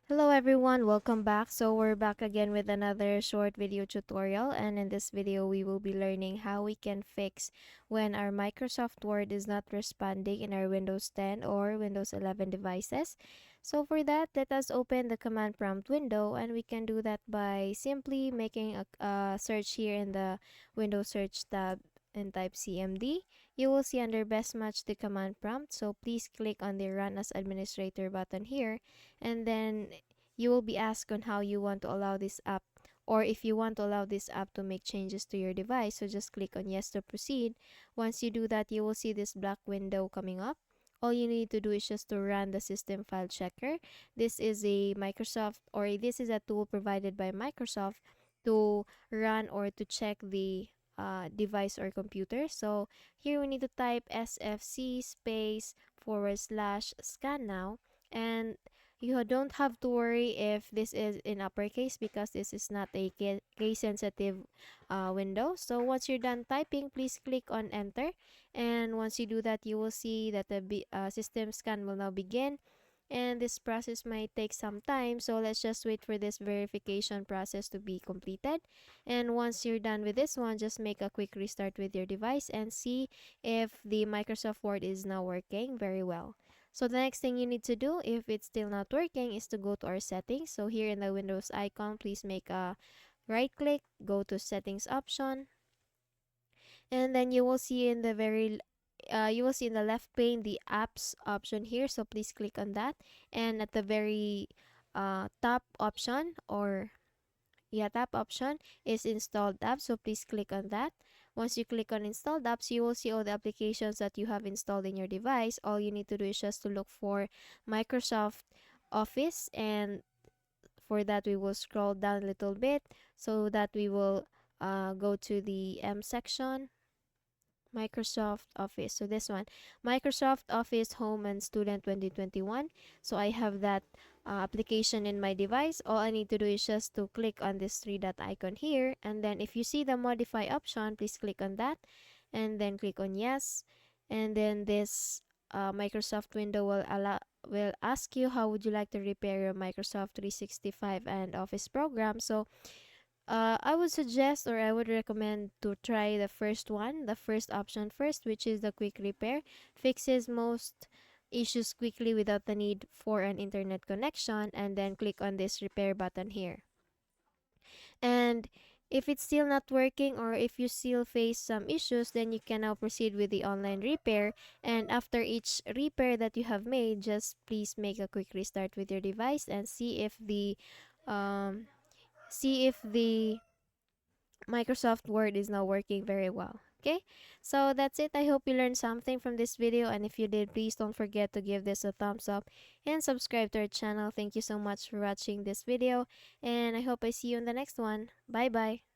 Hello everyone, welcome back. So we're back again with another short video tutorial, and in this video we will be learning how we can fix when our Microsoft Word is not responding in our Windows 10 or Windows 11 devices. So for that, let us open the command prompt window, and we can do that by simply making a search here in the Windows search tab and type CMD. You will see under best match the command prompt, so please click on the run as administrator button here, and then you will be asked on how you want to allow this app, or if you want to allow this app to make changes to your device. So just click on yes to proceed. Once you do that, you will see this black window coming up. All you need to do is just to run the system file checker. This is a Microsoft, or this is a tool provided by Microsoft to run or to check the device or computer. So here we need to type sfc space / scan now, and you don't have to worry if this is in uppercase because this is not a case sensitive window. So once you're done typing, please click on enter, and once you do that, you will see that the system scan will now begin, and this process might take some time, so let's just wait for this verification process to be completed. And once you're done with this one, just make a quick restart with your device and see if the Microsoft Word is now working very well. So the next thing you need to do, if it's still not working, is to go to our settings. So here in the Windows icon, please make a right click, go to settings option, and then you will see in the you will see in the left pane the apps option here, so please click on that. And at the very top option, or yeah, tap option is installed apps, so please click on that. Once you click on installed apps, you will see all the applications that you have installed in your device. All you need to do is just to look for Microsoft Office, and for that we will scroll down a little bit so that we will go to the M section, Microsoft Office. So this one, Microsoft Office Home and Student 2021. So I have that application in my device. All I need to do is just to click on this three dot icon here, and then if you see the modify option, please click on that and then click on yes. And then this Microsoft window will ask you how would you like to repair your Microsoft 365 and Office program. So I would suggest, or I would recommend, to try the first one, the first option first, which is the quick repair. Fixes most issues quickly without the need for an internet connection, and then click on this repair button here. And if it's still not working, or if you still face some issues, then you can now proceed with the online repair. And after each repair that you have made, just please make a quick restart with your device and um, see if the Microsoft Word is now working very well. Okay, so that's it. I hope you learned something from this video, and if you did, please don't forget to give this a thumbs up and subscribe to our channel. Thank you so much for watching this video, and I hope I see you in the next one. Bye bye.